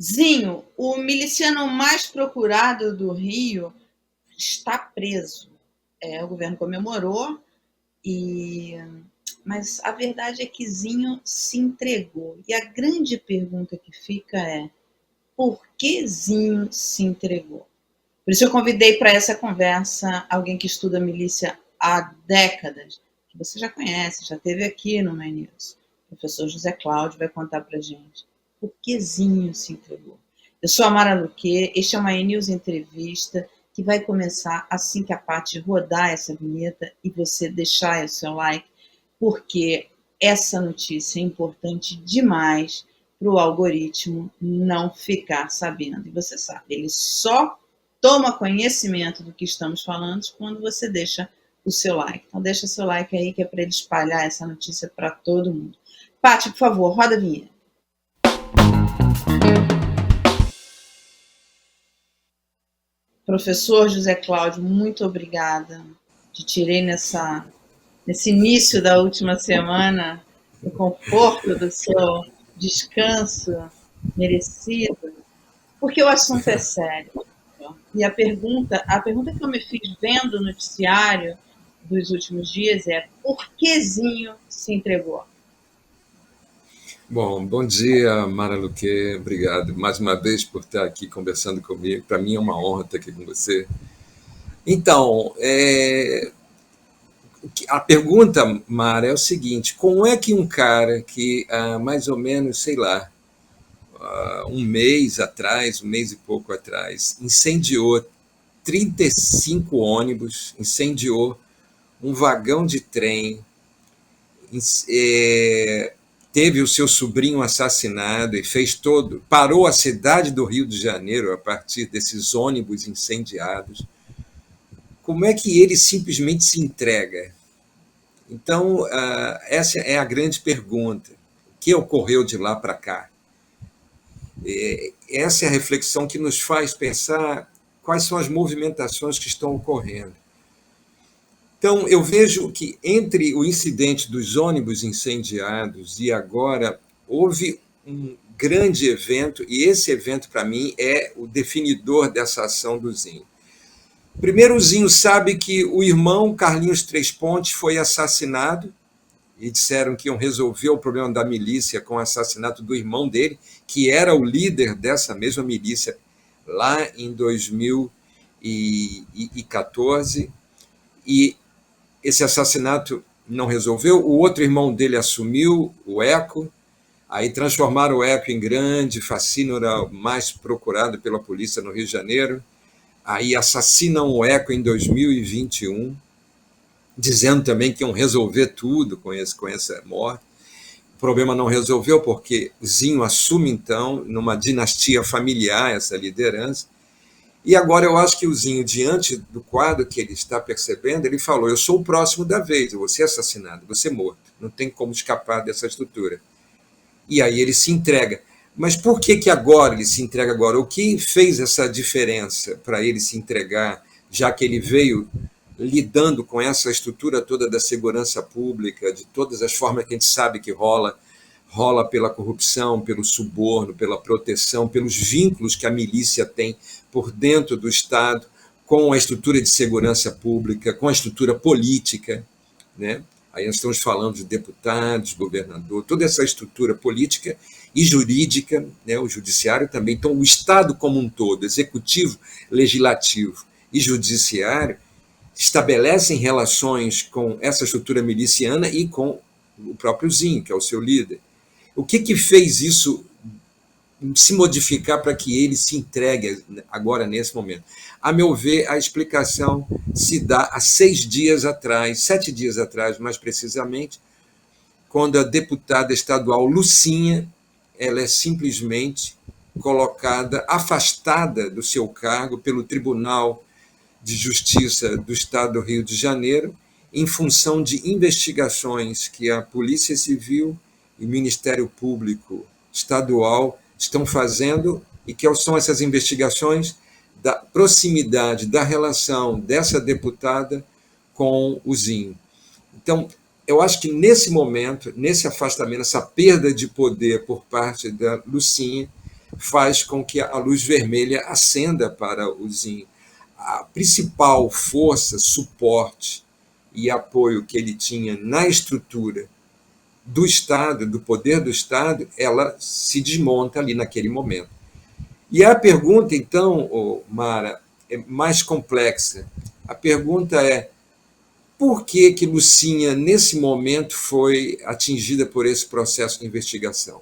Zinho, o miliciano mais procurado do Rio está preso. O governo comemorou, e... mas a verdade é que Zinho se entregou. E a grande pergunta que fica é: por que Zinho se entregou? Por isso eu convidei para essa conversa alguém que estuda milícia há décadas, que você já conhece, já esteve aqui no My News. O professor José Cláudio vai contar para a gente por que Zinho se entregou. Eu sou a Mara Luque, este é o My News Entrevista, que vai começar assim que a Paty rodar essa vinheta e você deixar o seu like, porque essa notícia é importante demais para o algoritmo não ficar sabendo. E você sabe, ele só toma conhecimento do que estamos falando quando você deixa o seu like. Então deixa seu like aí, que é para ele espalhar essa notícia para todo mundo. Paty, por favor, roda a vinheta. Professor José Cláudio, muito obrigada. Te tirei nesse início da última semana, no conforto do seu descanso merecido, porque o assunto é sério. E a pergunta que eu me fiz vendo o noticiário dos últimos dias é: por que Zinho se entregou? Bom dia, Mara Luque. Obrigado mais uma vez por estar aqui conversando comigo. Para mim é uma honra estar aqui com você. Então, a pergunta, Mara, é o seguinte: como é que um cara que há mais ou menos, sei lá, um mês atrás, um mês e pouco atrás, incendiou 35 ônibus, incendiou um vagão de trem, teve o seu sobrinho assassinado e parou a cidade do Rio de Janeiro a partir desses ônibus incendiados. Como é que ele simplesmente se entrega? Então, essa é a grande pergunta. O que ocorreu de lá para cá? Essa é a reflexão que nos faz pensar quais são as movimentações que estão ocorrendo. Então, eu vejo que entre o incidente dos ônibus incendiados e agora houve um grande evento, e esse evento, para mim, é o definidor dessa ação do Zinho. Primeiro, o Zinho sabe que o irmão Carlinhos Três Pontes foi assassinado, e disseram que iam resolver o problema da milícia com o assassinato do irmão dele, que era o líder dessa mesma milícia lá em 2014, e esse assassinato não resolveu. O outro irmão dele assumiu, o Eco, aí transformaram o Eco em grande fascínora, mais procurado pela polícia no Rio de Janeiro, aí assassinam o Eco em 2021, dizendo também que iam resolver tudo com essa morte. O problema não resolveu porque Zinho assume, então, numa dinastia familiar, essa liderança. E agora eu acho que o Zinho, diante do quadro que ele está percebendo, ele falou: eu sou o próximo da vez, eu vou ser assassinado, vou ser morto, não tem como escapar dessa estrutura. E aí ele se entrega. Mas por que agora ele se entrega agora? O que fez essa diferença para ele se entregar, já que ele veio lidando com essa estrutura toda da segurança pública, de todas as formas que a gente sabe que rola pela corrupção, pelo suborno, pela proteção, pelos vínculos que a milícia tem por dentro do Estado, com a estrutura de segurança pública, com a estrutura política, né? Aí nós estamos falando de deputados, governador, toda essa estrutura política e jurídica, né? O judiciário também. Então, o Estado como um todo, executivo, legislativo e judiciário, estabelecem relações com essa estrutura miliciana e com o próprio Zinho, que é o seu líder. O que fez isso se modificar para que ele se entregue agora, nesse momento? A meu ver, a explicação se dá há 7 dias atrás, mais precisamente, quando a deputada estadual Lucinha, ela é simplesmente colocada, afastada do seu cargo pelo Tribunal de Justiça do Estado do Rio de Janeiro, em função de investigações que a Polícia Civil e o Ministério Público Estadual estão fazendo, e que são essas investigações da proximidade, da relação dessa deputada com o Zinho. Então, eu acho que nesse momento, nesse afastamento, essa perda de poder por parte da Lucinha, faz com que a luz vermelha acenda para o Zinho. A principal força, suporte e apoio que ele tinha na estrutura do Estado, do poder do Estado, ela se desmonta ali naquele momento. E a pergunta, então, Mara, é mais complexa. A pergunta é: por que Lucinha, nesse momento, foi atingida por esse processo de investigação?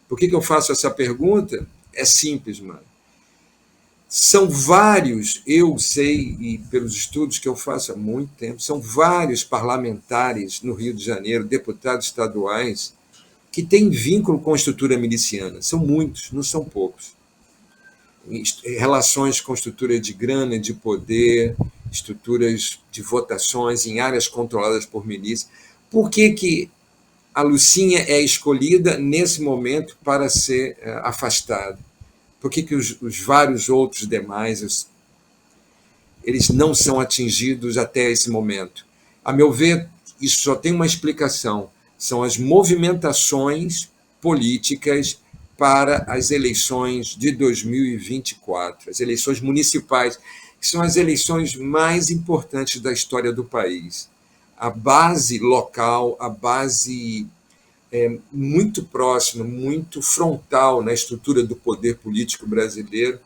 Por que eu faço essa pergunta? É simples, mano. São vários, eu sei, e pelos estudos que eu faço há muito tempo, são vários parlamentares no Rio de Janeiro, deputados estaduais, que têm vínculo com a estrutura miliciana. São muitos, não são poucos. Relações com estrutura de grana, de poder, estruturas de votações em áreas controladas por milícia. Por que a Lucinha é escolhida nesse momento para ser afastada? Por que os vários outros demais eles não são atingidos até esse momento? A meu ver, isso só tem uma explicação: são as movimentações políticas para as eleições de 2024, as eleições municipais, que são as eleições mais importantes da história do país. A base local, a base muito próxima, muito frontal na estrutura do poder político brasileiro,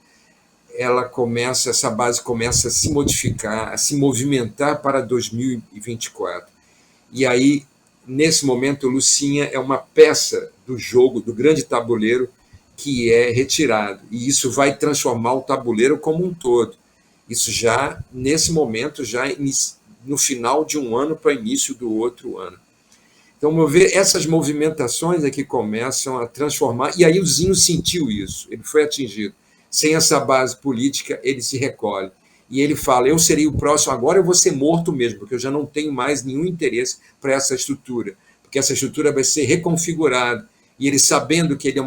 essa base começa a se modificar, a se movimentar para 2024. E aí, nesse momento, Lucinha é uma peça do jogo, do grande tabuleiro, que é retirado. E isso vai transformar o tabuleiro como um todo. Isso já, nesse momento, já no final de um ano para início do outro ano. Então, ao meu ver, essas movimentações é que começam a transformar, e aí o Zinho sentiu isso, ele foi atingido. Sem essa base política, ele se recolhe. E ele fala: eu serei o próximo, agora eu vou ser morto mesmo, porque eu já não tenho mais nenhum interesse para essa estrutura, porque essa estrutura vai ser reconfigurada. E ele, sabendo que ele é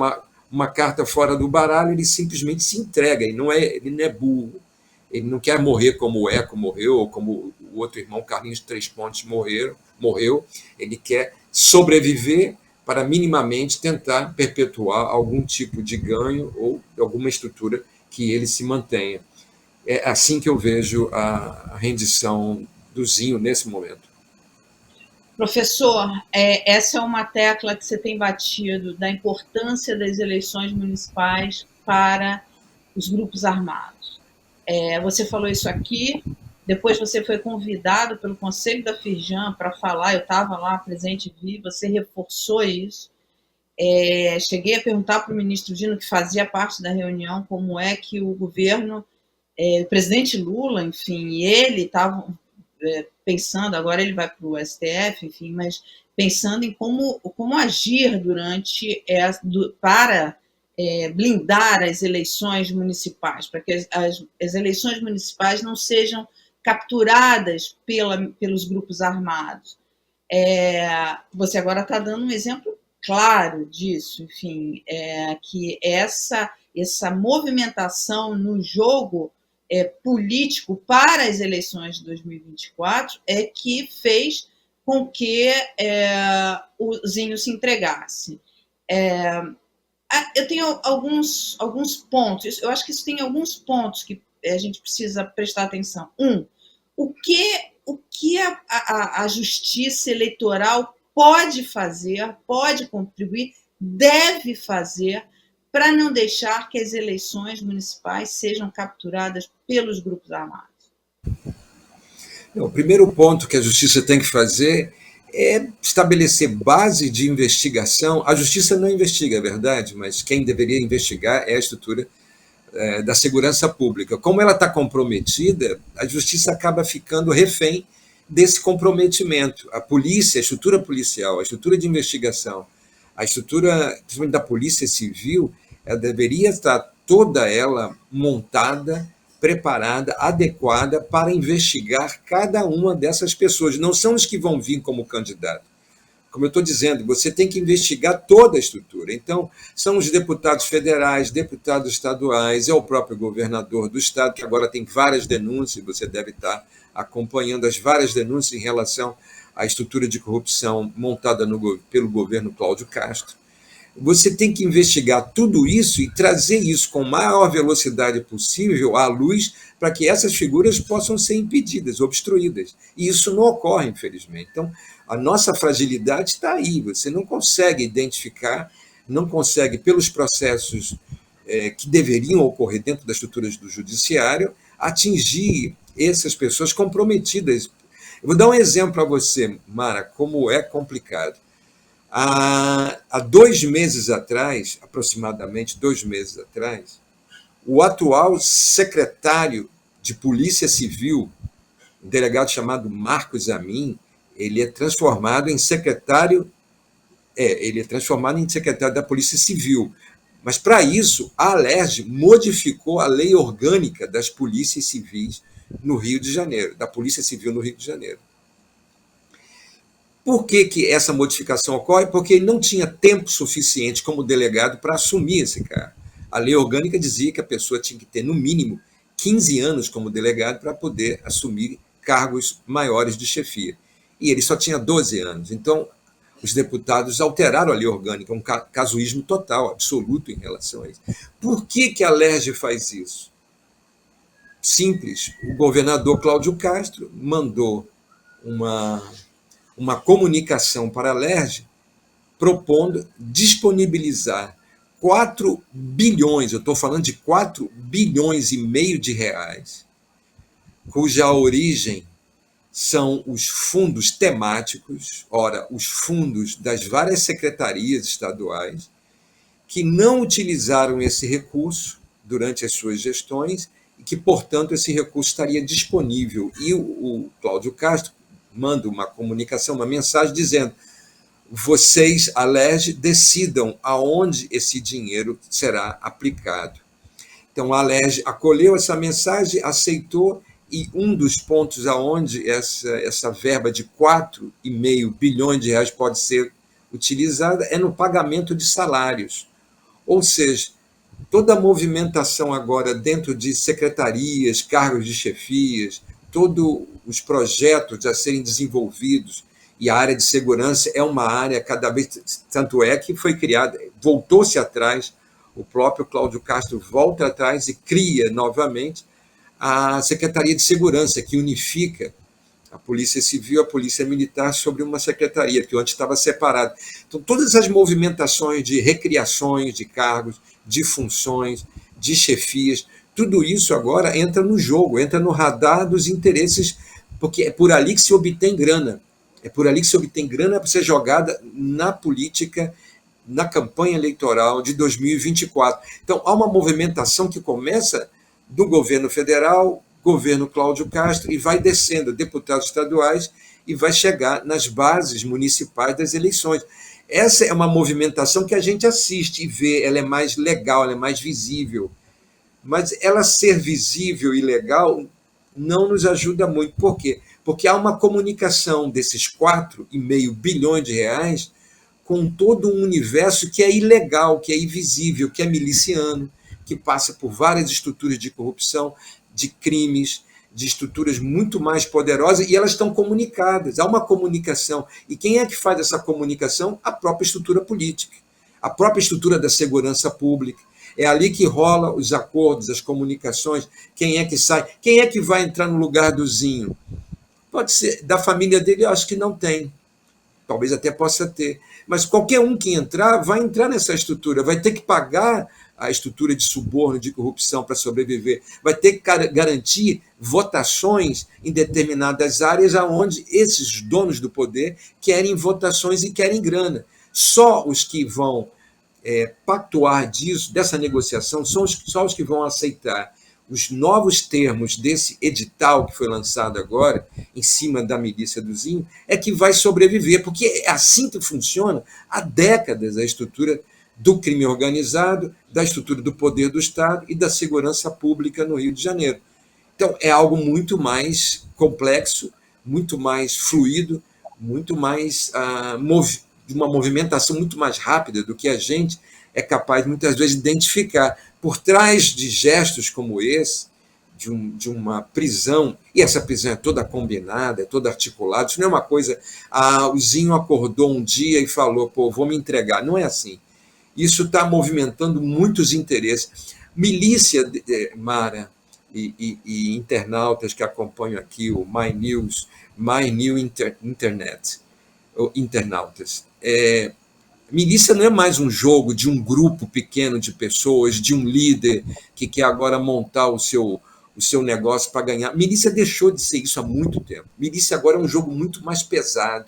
uma carta fora do baralho, ele simplesmente se entrega, ele não é burro. Ele não quer morrer como o Eco morreu, ou como o outro irmão Carlinhos Três Pontes morreu. Ele quer sobreviver para minimamente tentar perpetuar algum tipo de ganho ou alguma estrutura que ele se mantenha. É assim que eu vejo a rendição do Zinho nesse momento. Professor, essa é uma tecla que você tem batido, da importância das eleições municipais para os grupos armados. Você falou isso aqui, depois você foi convidado pelo Conselho da Firjan para falar, eu estava lá presente e vi, você reforçou isso. Cheguei a perguntar para o ministro Dino, que fazia parte da reunião, como é que o governo, o presidente Lula, enfim, ele estava pensando, agora ele vai para o STF, enfim, mas pensando em como agir para blindar as eleições municipais, para que as eleições municipais não sejam capturadas pelos grupos armados. Você agora está dando um exemplo claro disso, enfim, que essa movimentação no jogo político para as eleições de 2024 é que fez com que o Zinho se entregasse. Eu tenho alguns pontos, eu acho que isso tem alguns pontos que a gente precisa prestar atenção. O que a justiça eleitoral pode fazer, pode contribuir, deve fazer para não deixar que as eleições municipais sejam capturadas pelos grupos armados? O primeiro ponto que a justiça tem que fazer é estabelecer base de investigação. A justiça não investiga, é verdade, mas quem deveria investigar é a estrutura da segurança pública. Como ela está comprometida, a justiça acaba ficando refém desse comprometimento. A polícia, a estrutura policial, a estrutura de investigação, a estrutura, principalmente da polícia civil, ela deveria estar toda ela montada, preparada, adequada para investigar cada uma dessas pessoas. Não são os que vão vir como candidato. Como eu estou dizendo, você tem que investigar toda a estrutura. Então, são os deputados federais, deputados estaduais, é o próprio governador do estado, que agora tem várias denúncias, você deve estar acompanhando as várias denúncias em relação à estrutura de corrupção montada pelo governo Cláudio Castro. você tem que investigar tudo isso e trazer isso com a maior velocidade possível à luz para que essas figuras possam ser impedidas, obstruídas. E isso não ocorre, infelizmente. Então, a nossa fragilidade está aí. Você não consegue identificar, não consegue, pelos processos que deveriam ocorrer dentro das estruturas do judiciário, atingir essas pessoas comprometidas. Eu vou dar um exemplo para você, Mara, como é complicado. Há 2 meses atrás, aproximadamente 2 meses atrás, o atual secretário de Polícia Civil, um delegado chamado Marcos Amin, ele é transformado em secretário da Polícia Civil. Mas, para isso, a Alerj modificou a lei orgânica das polícias civis no Rio de Janeiro, da Polícia Civil no Rio de Janeiro. Por que essa modificação ocorre? Porque ele não tinha tempo suficiente como delegado para assumir esse cargo. A lei orgânica dizia que a pessoa tinha que ter, no mínimo, 15 anos como delegado para poder assumir cargos maiores de chefia. E ele só tinha 12 anos. Então, os deputados alteraram a lei orgânica, um casuísmo total, absoluto em relação a isso. Por que a Alerj faz isso? Simples. O governador Cláudio Castro mandou uma comunicação para a Alerj propondo disponibilizar 4 bilhões, eu estou falando de 4,5 bilhões de reais, cuja origem são os fundos temáticos, ora, os fundos das várias secretarias estaduais, que não utilizaram esse recurso durante as suas gestões e que, portanto, esse recurso estaria disponível. E o Cláudio Castro manda uma comunicação, uma mensagem dizendo: vocês, Alerj, decidam aonde esse dinheiro será aplicado. Então, a Alerj acolheu essa mensagem, aceitou, e um dos pontos aonde essa verba de 4,5 bilhões de reais pode ser utilizada é no pagamento de salários. Ou seja, toda a movimentação agora dentro de secretarias, cargos de chefias, todos os projetos a serem desenvolvidos, e a área de segurança é uma área cada vez, tanto é que foi criada, voltou-se atrás, o próprio Cláudio Castro volta atrás e cria novamente a Secretaria de Segurança, que unifica a Polícia Civil e a Polícia Militar sobre uma secretaria, que antes estava separada. Então, todas as movimentações de recriações de cargos, de funções, de chefias, tudo isso agora entra no jogo, entra no radar dos interesses, porque é por ali que se obtém grana. É por ali que se obtém grana para ser jogada na política, na campanha eleitoral de 2024. Então, há uma movimentação que começa do governo federal, governo Cláudio Castro, e vai descendo deputados estaduais e vai chegar nas bases municipais das eleições. Essa é uma movimentação que a gente assiste e vê, ela é mais legal, ela é mais visível. Mas ela ser visível e legal não nos ajuda muito. Por quê? Porque há uma comunicação desses 4,5 bilhões de reais com todo um universo que é ilegal, que é invisível, que é miliciano, que passa por várias estruturas de corrupção, de crimes, de estruturas muito mais poderosas, e elas estão comunicadas, há uma comunicação. E quem é que faz essa comunicação? A própria estrutura política, a própria estrutura da segurança pública. É ali que rola os acordos, as comunicações, quem é que sai, quem é que vai entrar no lugar do Zinho? Pode ser, da família dele, eu acho que não tem. Talvez até possa ter. Mas qualquer um que entrar, vai entrar nessa estrutura, vai ter que pagar a estrutura de suborno, de corrupção para sobreviver, vai ter que garantir votações em determinadas áreas onde esses donos do poder querem votações e querem grana. Só os que vão pactuar disso, dessa negociação, só os que vão aceitar os novos termos desse edital que foi lançado agora, em cima da milícia do Zinho, é que vai sobreviver, porque é assim que funciona há décadas a estrutura do crime organizado, da estrutura do poder do Estado e da segurança pública no Rio de Janeiro. Então, é algo muito mais complexo, muito mais fluido, muito mais de uma movimentação muito mais rápida do que a gente é capaz, muitas vezes, de identificar. Por trás de gestos como esse, de uma prisão, e essa prisão é toda combinada, é toda articulada, isso não é uma coisa, o Zinho acordou um dia e falou, pô, vou me entregar. Não é assim. Isso está movimentando muitos interesses. Milícia, Mara, e internautas que acompanham aqui o My News, My New Internet, ou internautas. Milícia não é mais um jogo de um grupo pequeno de pessoas, de um líder que quer agora montar o seu negócio para ganhar. Milícia deixou de ser isso há muito tempo. Milícia agora é um jogo muito mais pesado.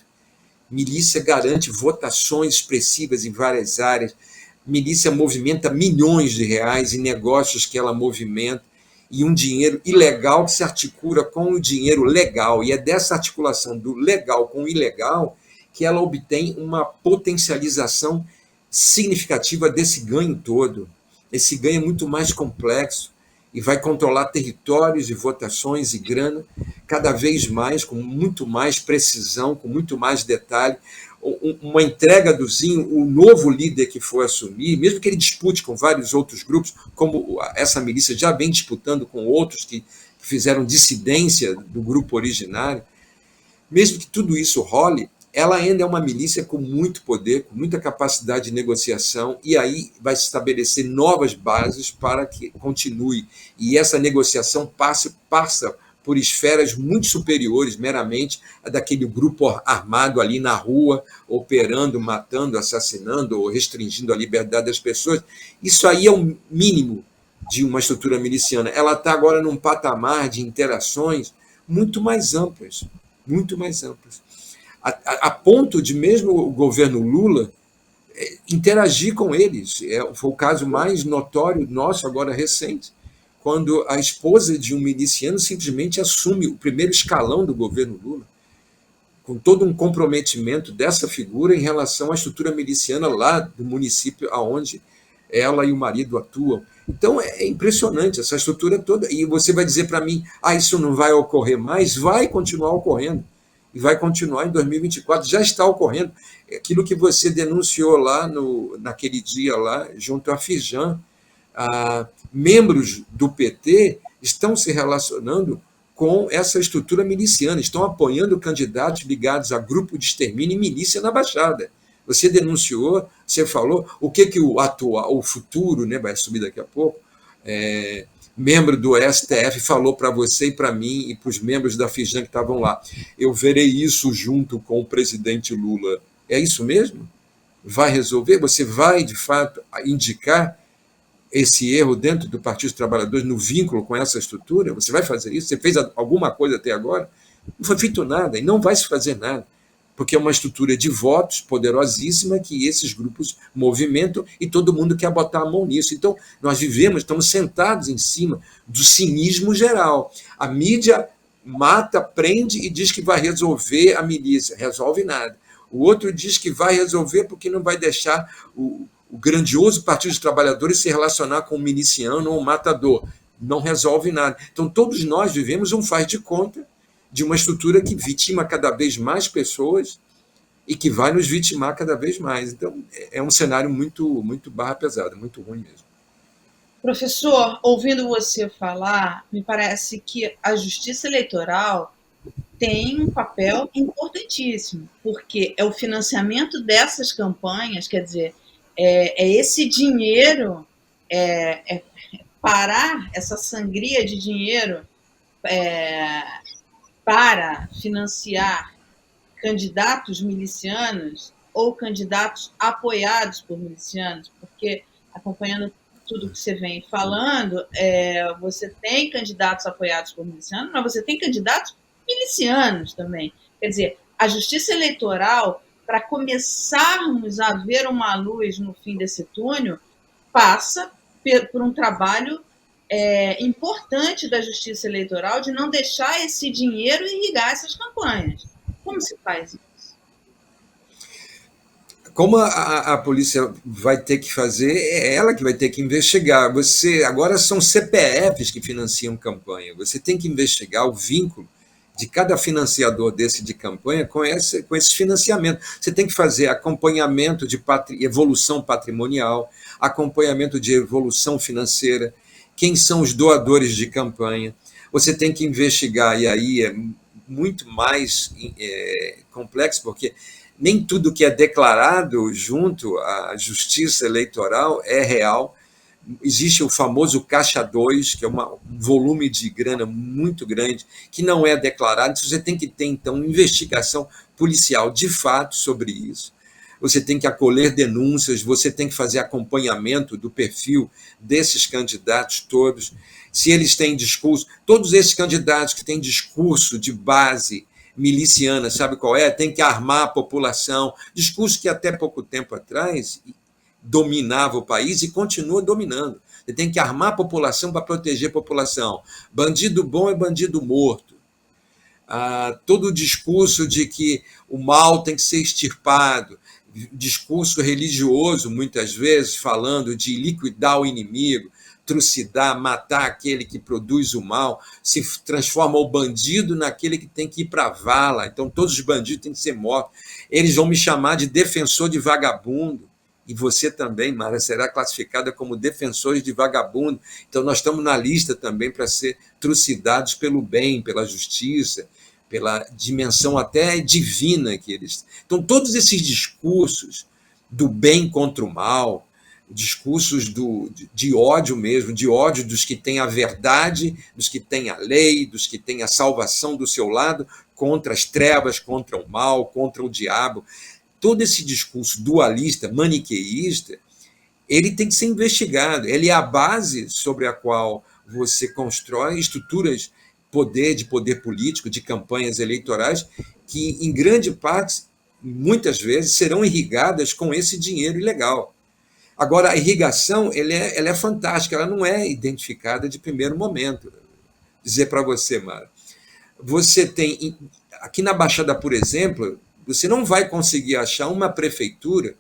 Milícia garante votações expressivas em várias áreas. Milícia movimenta milhões de reais em negócios que ela movimenta e um dinheiro ilegal que se articula com o dinheiro legal. E é dessa articulação do legal com o ilegal que ela obtém uma potencialização significativa desse ganho todo. Esse ganho é muito mais complexo e vai controlar territórios e votações e grana cada vez mais, com muito mais precisão, com muito mais detalhe. Uma entrega do Zinho, o novo líder que for assumir, mesmo que ele dispute com vários outros grupos, como essa milícia já vem disputando com outros que fizeram dissidência do grupo originário, mesmo que tudo isso role, ela ainda é uma milícia com muito poder, com muita capacidade de negociação, e aí vai se estabelecer novas bases para que continue. E essa negociação passa por esferas muito superiores, meramente, a daquele grupo armado ali na rua, operando, matando, assassinando ou restringindo a liberdade das pessoas. Isso aí é o mínimo de uma estrutura miliciana. Ela está agora num patamar de interações muito mais amplas, muito mais amplas. A ponto de mesmo o governo Lula interagir com eles. Foi o caso mais notório nosso, agora recente, quando a esposa de um miliciano simplesmente assume o primeiro escalão do governo Lula, com todo um comprometimento dessa figura em relação à estrutura miliciana lá do município onde ela e o marido atuam. Então é impressionante essa estrutura toda. E você vai dizer para mim, isso não vai ocorrer mais? Vai continuar ocorrendo. E vai continuar em 2024, já está ocorrendo. Aquilo que você denunciou lá naquele dia lá, junto à Fijan, membros do PT estão se relacionando com essa estrutura miliciana, estão apoiando candidatos ligados a grupo de extermínio e milícia na Baixada. Você denunciou, você falou, o que o futuro, né, vai subir daqui a pouco, membro do STF falou para você e para mim e para os membros da Fijan que estavam lá. Eu verei isso junto com o presidente Lula. É isso mesmo? Vai resolver? Você vai, de fato, indicar esse erro dentro do Partido dos Trabalhadores no vínculo com essa estrutura? Você vai fazer isso? Você fez alguma coisa até agora? Não foi feito nada e não vai se fazer nada, porque é uma estrutura de votos poderosíssima que esses grupos movimentam e todo mundo quer botar a mão nisso. Então, nós estamos sentados em cima do cinismo geral. A mídia mata, prende e diz que vai resolver a milícia. Resolve nada. O outro diz que vai resolver porque não vai deixar o grandioso Partido dos Trabalhadores se relacionar com um miliciano ou um matador. Não resolve nada. Então, todos nós vivemos um faz de conta de uma estrutura que vitima cada vez mais pessoas e que vai nos vitimar cada vez mais. Então, é um cenário muito, muito barra pesada, muito ruim mesmo. Professor, ouvindo você falar, me parece que a justiça eleitoral tem um papel importantíssimo, porque é o financiamento dessas campanhas, quer dizer, esse dinheiro, parar essa sangria de dinheiro para financiar candidatos milicianos ou candidatos apoiados por milicianos, porque, acompanhando tudo que você vem falando, você tem candidatos apoiados por milicianos, mas você tem candidatos milicianos também. Quer dizer, a justiça eleitoral, para começarmos a ver uma luz no fim desse túnel, passa por um trabalho importante da justiça eleitoral de não deixar esse dinheiro irrigar essas campanhas. Como se faz isso? Como a polícia vai ter que fazer, é ela que vai ter que investigar. Agora são CPFs que financiam campanha. Você tem que investigar o vínculo de cada financiador desse de campanha com esse financiamento. Você tem que fazer acompanhamento de evolução patrimonial, acompanhamento de evolução financeira, quem são os doadores de campanha. Você tem que investigar, e aí é muito mais complexo, porque nem tudo que é declarado junto à justiça eleitoral é real. Existe o famoso Caixa 2, que é um volume de grana muito grande, que não é declarado. Você tem que ter, então, investigação policial de fato sobre isso. Você tem que acolher denúncias, você tem que fazer acompanhamento do perfil desses candidatos todos. Se eles têm discurso, todos esses candidatos que têm discurso de base miliciana, sabe qual é? Tem que armar a população. Discurso que até pouco tempo atrás dominava o país e continua dominando. Você tem que armar a população para proteger a população. Bandido bom é bandido morto. Todo o discurso de que o mal tem que ser extirpado, discurso religioso, muitas vezes, falando de liquidar o inimigo, trucidar, matar aquele que produz o mal, se transforma o bandido naquele que tem que ir para a vala. Então, todos os bandidos têm que ser mortos. Eles vão me chamar de defensor de vagabundo. E você também, Mara, será classificada como defensores de vagabundo. Então, nós estamos na lista também para ser trucidados pelo bem, pela justiça, pela dimensão até divina que eles... Então, todos esses discursos do bem contra o mal, discursos de ódio mesmo, de ódio dos que têm a verdade, dos que têm a lei, dos que têm a salvação do seu lado, contra as trevas, contra o mal, contra o diabo. Todo esse discurso dualista, maniqueísta, ele tem que ser investigado. Ele é a base sobre a qual você constrói estruturas de poder político, de campanhas eleitorais, que, em grande parte, muitas vezes, serão irrigadas com esse dinheiro ilegal. Agora, a irrigação ela é fantástica, ela não é identificada de primeiro momento. Vou dizer para você, Mara, você tem, aqui na Baixada, por exemplo, você não vai conseguir achar uma prefeitura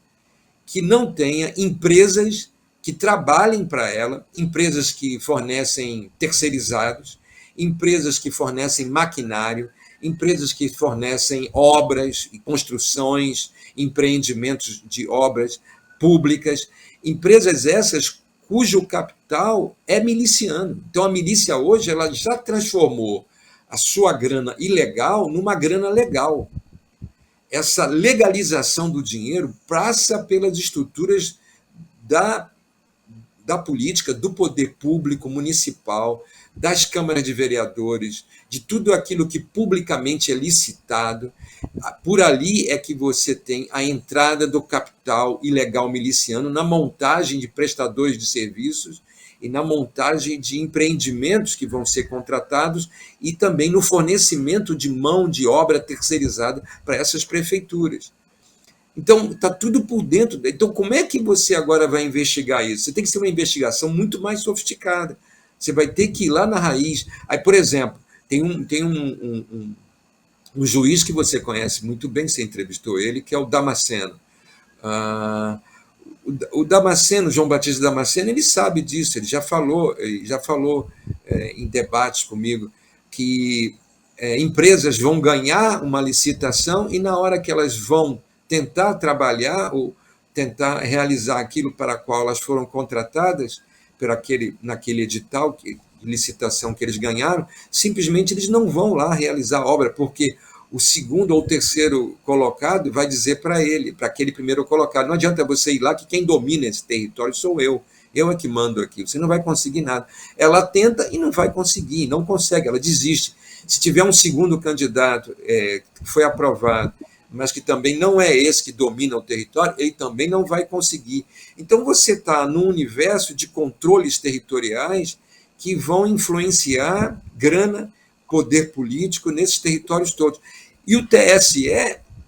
que não tenha empresas que trabalhem para ela, empresas que fornecem terceirizados, empresas que fornecem maquinário, empresas que fornecem obras e construções, empreendimentos de obras públicas, empresas essas cujo capital é miliciano. Então, a milícia hoje ela já transformou a sua grana ilegal numa grana legal. Essa legalização do dinheiro passa pelas estruturas da política, do poder público municipal, das câmaras de vereadores, de tudo aquilo que publicamente é licitado. Por ali é que você tem a entrada do capital ilegal miliciano na montagem de prestadores de serviços e na montagem de empreendimentos que vão ser contratados e também no fornecimento de mão de obra terceirizada para essas prefeituras. Então, está tudo por dentro. Então, como é que você agora vai investigar isso? Você tem que ser uma investigação muito mais sofisticada. Você vai ter que ir lá na raiz. Aí, por exemplo, tem um juiz que você conhece muito bem, você entrevistou ele, que é o Damasceno. O Damasceno, João Batista Damasceno, ele sabe disso, ele já falou em debates comigo que empresas vão ganhar uma licitação e na hora que elas vão tentar trabalhar ou tentar realizar aquilo para o qual elas foram contratadas, naquele edital de licitação que eles ganharam, simplesmente eles não vão lá realizar a obra, porque o segundo ou terceiro colocado vai dizer para ele, para aquele primeiro colocado, não adianta você ir lá que quem domina esse território sou eu é que mando aqui, você não vai conseguir nada. Ela tenta e não vai conseguir, não consegue, ela desiste. Se tiver um segundo candidato que foi aprovado, mas que também não é esse que domina o território, ele também não vai conseguir. Então você está num universo de controles territoriais que vão influenciar grana, poder político nesses territórios todos. E o TSE,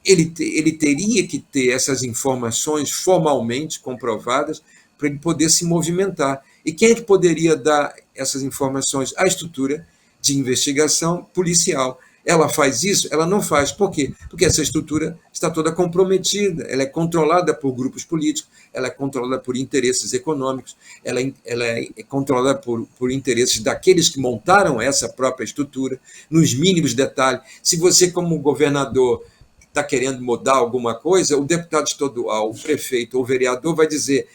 ele teria que ter essas informações formalmente comprovadas para ele poder se movimentar. E quem é que poderia dar essas informações? A estrutura de investigação policial. Ela faz isso? Ela não faz. Por quê? Porque essa estrutura está toda comprometida, ela é controlada por grupos políticos, ela é controlada por interesses econômicos, ela é controlada por interesses daqueles que montaram essa própria estrutura, nos mínimos detalhes. Se você, como governador, está querendo mudar alguma coisa, o deputado estadual, o prefeito ou o vereador vai dizer: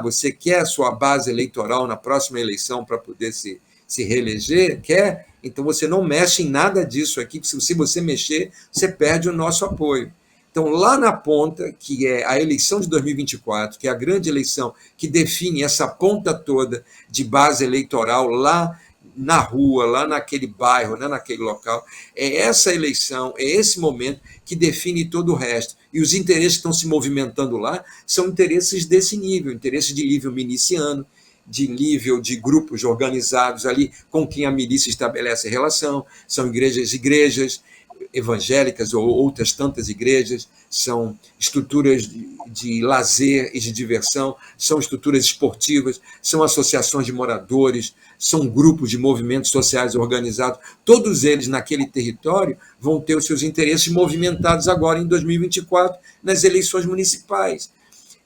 você quer a sua base eleitoral na próxima eleição para poder se reeleger? Quer? Então você não mexe em nada disso aqui, porque se você mexer, você perde o nosso apoio. Então, lá na ponta, que é a eleição de 2024, que é a grande eleição que define essa ponta toda de base eleitoral lá na rua, lá naquele bairro, né, naquele local, é essa eleição, é esse momento que define todo o resto. E os interesses que estão se movimentando lá são interesses desse nível, interesses de nível miliciano, de nível de grupos organizados ali com quem a milícia estabelece relação, são igrejas evangélicas ou outras tantas igrejas, são estruturas de lazer e de diversão, são estruturas esportivas, são associações de moradores, são grupos de movimentos sociais organizados, todos eles naquele território vão ter os seus interesses movimentados agora em 2024 nas eleições municipais.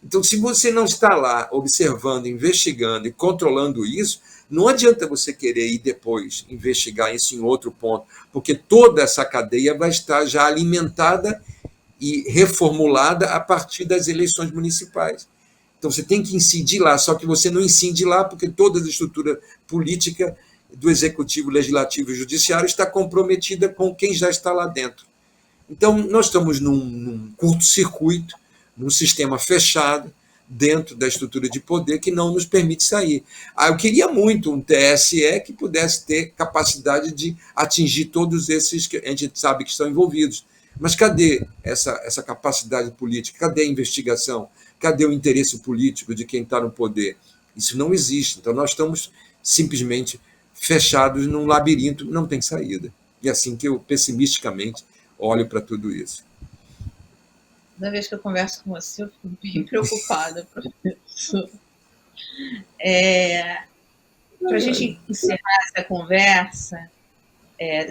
Então, se você não está lá observando, investigando e controlando isso, não adianta você querer ir depois investigar isso em outro ponto, porque toda essa cadeia vai estar já alimentada e reformulada a partir das eleições municipais. Então, você tem que incidir lá, só que você não incide lá porque toda a estrutura política do Executivo, Legislativo e Judiciário está comprometida com quem já está lá dentro. Então, nós estamos num curto-circuito, num sistema fechado, dentro da estrutura de poder que não nos permite sair. Eu queria muito um TSE que pudesse ter capacidade de atingir todos esses que a gente sabe que estão envolvidos. Mas cadê essa capacidade política? Cadê a investigação? Cadê o interesse político de quem está no poder? Isso não existe. Então, nós estamos simplesmente fechados num labirinto, não tem saída. E é assim que eu, pessimisticamente, olho para tudo isso. Toda vez que eu converso com você, eu fico bem preocupada, professor. Para a gente encerrar essa conversa,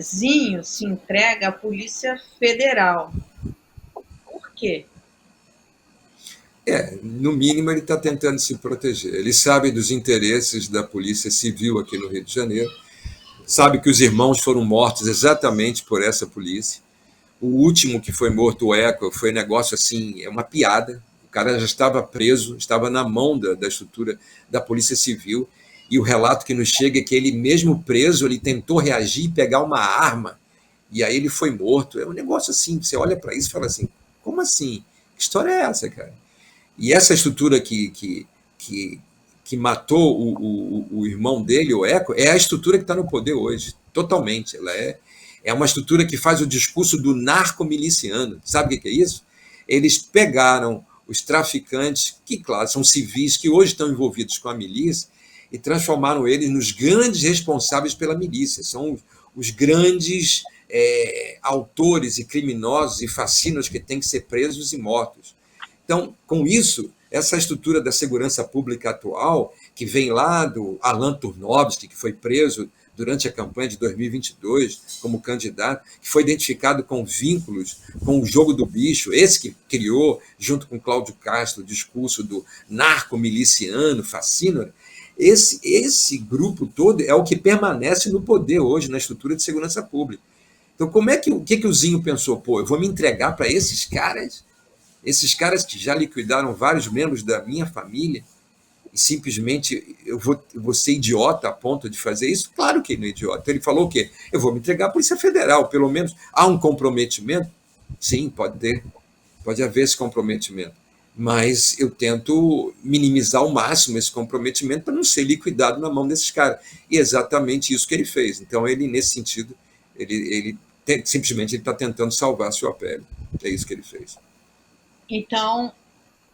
Zinho se entrega à Polícia Federal. Por quê? No mínimo, ele está tentando se proteger. Ele sabe dos interesses da Polícia Civil aqui no Rio de Janeiro, sabe que os irmãos foram mortos exatamente por essa polícia. O último que foi morto, o Eco, foi um negócio assim, é uma piada. O cara já estava preso, estava na mão da estrutura da Polícia Civil, e o relato que nos chega é que ele, mesmo preso, ele tentou reagir e pegar uma arma, e aí ele foi morto. É um negócio assim, você olha para isso e fala assim, como assim? Que história é essa, cara? E essa estrutura que matou o irmão dele, o Eco, é a estrutura que está no poder hoje, totalmente. Ela é uma estrutura que faz o discurso do narcomiliciano. Sabe o que é isso? Eles pegaram os traficantes, que, claro, são civis, que hoje estão envolvidos com a milícia, e transformaram eles nos grandes responsáveis pela milícia. São os grandes autores e criminosos e fascínios que têm que ser presos e mortos. Então, com isso, essa estrutura da segurança pública atual, que vem lá do Alan Turnovsky, que foi preso durante a campanha de 2022 como candidato, que foi identificado com vínculos com o jogo do bicho, esse que criou, junto com Cláudio Castro, o discurso do narcomiliciano, fascínora, esse grupo todo é o que permanece no poder hoje, na estrutura de segurança pública. Então, o que o Zinho pensou? Eu vou me entregar para esses caras que já liquidaram vários membros da minha família, e simplesmente eu vou ser idiota a ponto de fazer isso? Claro que ele não é idiota. Ele falou o quê? Eu vou me entregar à Polícia Federal, pelo menos. Há um comprometimento? Sim, pode haver esse comprometimento, mas eu tento minimizar ao máximo esse comprometimento para não ser liquidado na mão desses caras. E é exatamente isso que ele fez. Então, ele, nesse sentido, simplesmente está tentando salvar a sua pele. É isso que ele fez. Então,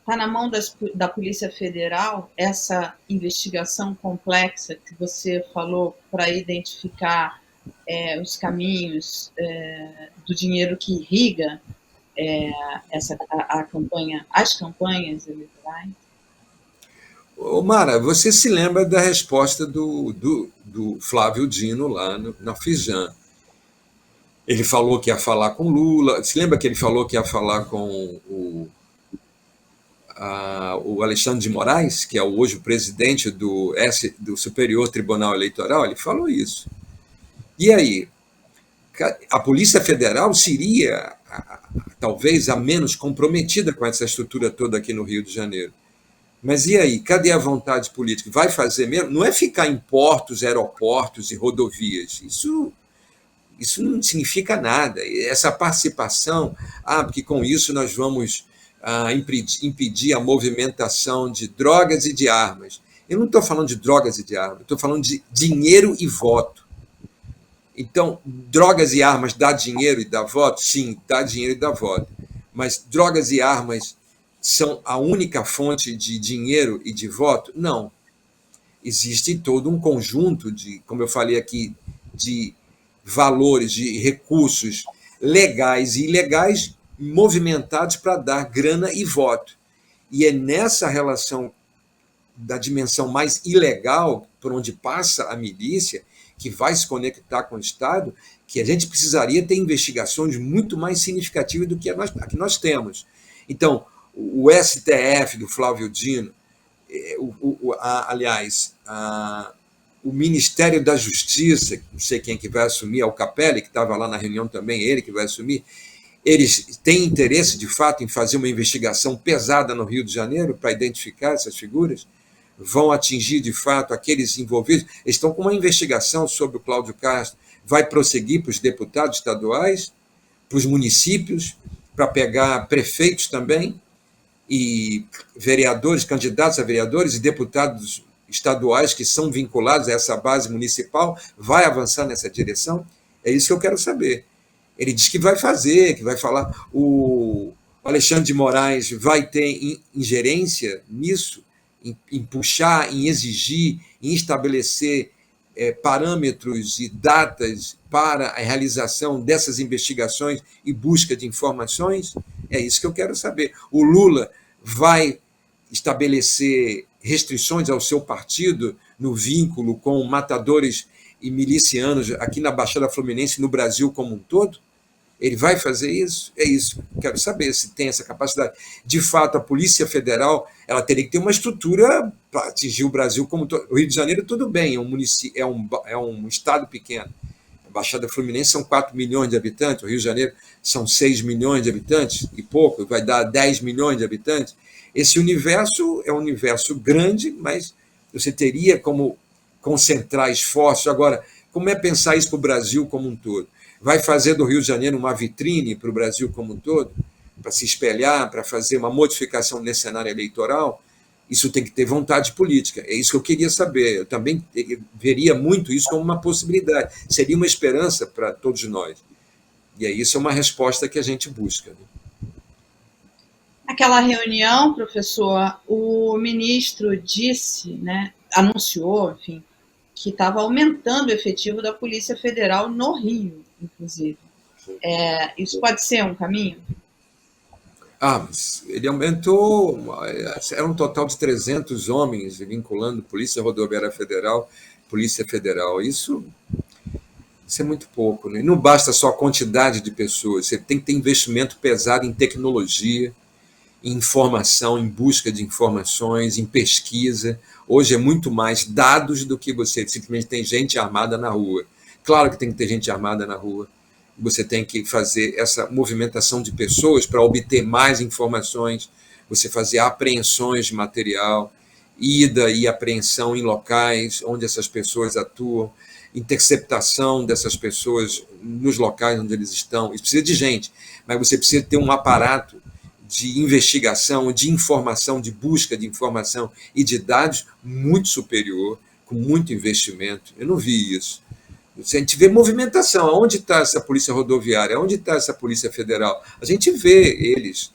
está na mão da Polícia Federal essa investigação complexa que você falou para identificar os caminhos do dinheiro que irriga as campanhas eleitorais? Mara, você se lembra da resposta do Flávio Dino lá na Fijan? Ele falou que ia falar com Lula. Se lembra que ele falou que ia falar com o Alexandre de Moraes, que é hoje o presidente do Superior Tribunal Eleitoral? Ele falou isso. E aí? A Polícia Federal seria, talvez, a menos comprometida com essa estrutura toda aqui no Rio de Janeiro. Mas e aí? Cadê a vontade política? Vai fazer mesmo? Não é ficar em portos, aeroportos e rodovias. Isso Isso não significa nada. Essa participação, porque com isso nós vamos impedir a movimentação de drogas e de armas. Eu não estou falando de drogas e de armas, estou falando de dinheiro e voto. Então, drogas e armas dá dinheiro e dá voto? Sim, dá dinheiro e dá voto. Mas drogas e armas são a única fonte de dinheiro e de voto? Não. Existe todo um conjunto de, como eu falei aqui, de valores, de recursos legais e ilegais movimentados para dar grana e voto. E é nessa relação da dimensão mais ilegal, por onde passa a milícia, que vai se conectar com o Estado, que a gente precisaria ter investigações muito mais significativas do que a que nós temos. Então, o STF do Flávio Dino, aliás, o Ministério da Justiça, não sei quem que vai assumir, é o Capelli, que estava lá na reunião também, ele que vai assumir, eles têm interesse, de fato, em fazer uma investigação pesada no Rio de Janeiro para identificar essas figuras? Vão atingir, de fato, aqueles envolvidos? Eles estão com uma investigação sobre o Cláudio Castro, vai prosseguir para os deputados estaduais, para os municípios, para pegar prefeitos também, e vereadores, candidatos a vereadores e deputados estaduais que são vinculados a essa base municipal, vai avançar nessa direção? É isso que eu quero saber. Ele diz que vai fazer, que vai falar. O Alexandre de Moraes vai ter ingerência nisso, em puxar, em exigir, em estabelecer parâmetros e datas para a realização dessas investigações e busca de informações? É isso que eu quero saber. O Lula vai estabelecer restrições ao seu partido no vínculo com matadores e milicianos aqui na Baixada Fluminense, no Brasil como um todo? Ele vai fazer isso? É isso. Quero saber se tem essa capacidade. De fato, a Polícia Federal ela teria que ter uma estrutura para atingir o Brasil como todo. O Rio de Janeiro, tudo bem, é um estado pequeno. A Baixada Fluminense são 4 milhões de habitantes, o Rio de Janeiro são 6 milhões de habitantes e pouco, vai dar 10 milhões de habitantes. Esse universo é um universo grande, mas você teria como concentrar esforços. Agora, como é pensar isso para o Brasil como um todo? Vai fazer do Rio de Janeiro uma vitrine para o Brasil como um todo, para se espelhar, para fazer uma modificação nesse cenário eleitoral? Isso tem que ter vontade política. É isso que eu queria saber. Eu também veria muito isso como uma possibilidade. Seria uma esperança para todos nós. E aí isso é uma resposta que a gente busca. Naquela reunião, professor, o ministro disse, né, anunciou, enfim, que estava aumentando o efetivo da Polícia Federal no Rio, inclusive. Isso pode ser um caminho? Mas ele aumentou, era um total de 300 homens, vinculando Polícia Rodoviária Federal, Polícia Federal. Isso é muito pouco, né? Não basta só a quantidade de pessoas, você tem que ter investimento pesado em tecnologia, em informação, em busca de informações, em pesquisa. Hoje é muito mais dados do que você simplesmente tem gente armada na rua. Claro que tem que ter gente armada na rua. Você tem que fazer essa movimentação de pessoas para obter mais informações, você fazer apreensões de material, ida e apreensão em locais onde essas pessoas atuam, interceptação dessas pessoas nos locais onde eles estão. Isso precisa de gente, mas você precisa ter um aparato de investigação, de informação, de busca de informação e de dados muito superior, com muito investimento. Eu não vi isso. A gente vê movimentação. Onde está essa polícia rodoviária? Onde está essa polícia federal? A gente vê eles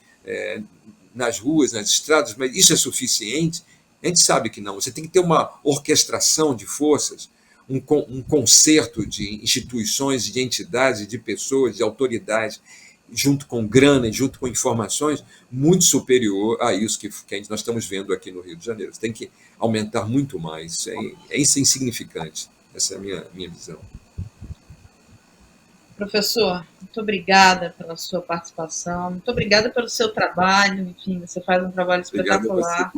nas ruas, nas estradas, mas isso é suficiente? A gente sabe que não. Você tem que ter uma orquestração de forças, um concerto de instituições, de entidades, de pessoas, de autoridades, junto com grana e junto com informações, muito superior a isso que nós estamos vendo aqui no Rio de Janeiro. Você tem que aumentar muito mais. Isso é insignificante. Essa é a minha visão. Professor, muito obrigada pela sua participação, muito obrigada pelo seu trabalho, enfim, você faz um trabalho espetacular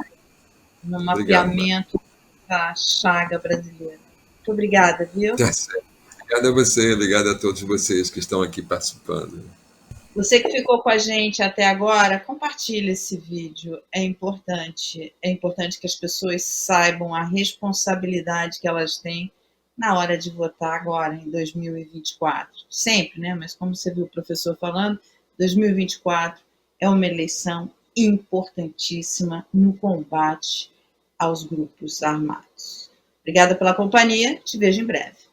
no mapeamento da chaga brasileira. Muito obrigada, viu? Tá certo. Obrigado a você, obrigado a todos vocês que estão aqui participando. Você que ficou com a gente até agora, compartilhe esse vídeo, é importante que as pessoas saibam a responsabilidade que elas têm na hora de votar agora, em 2024. Sempre, né? Mas como você viu o professor falando, 2024 é uma eleição importantíssima no combate aos grupos armados. Obrigada pela companhia, te vejo em breve.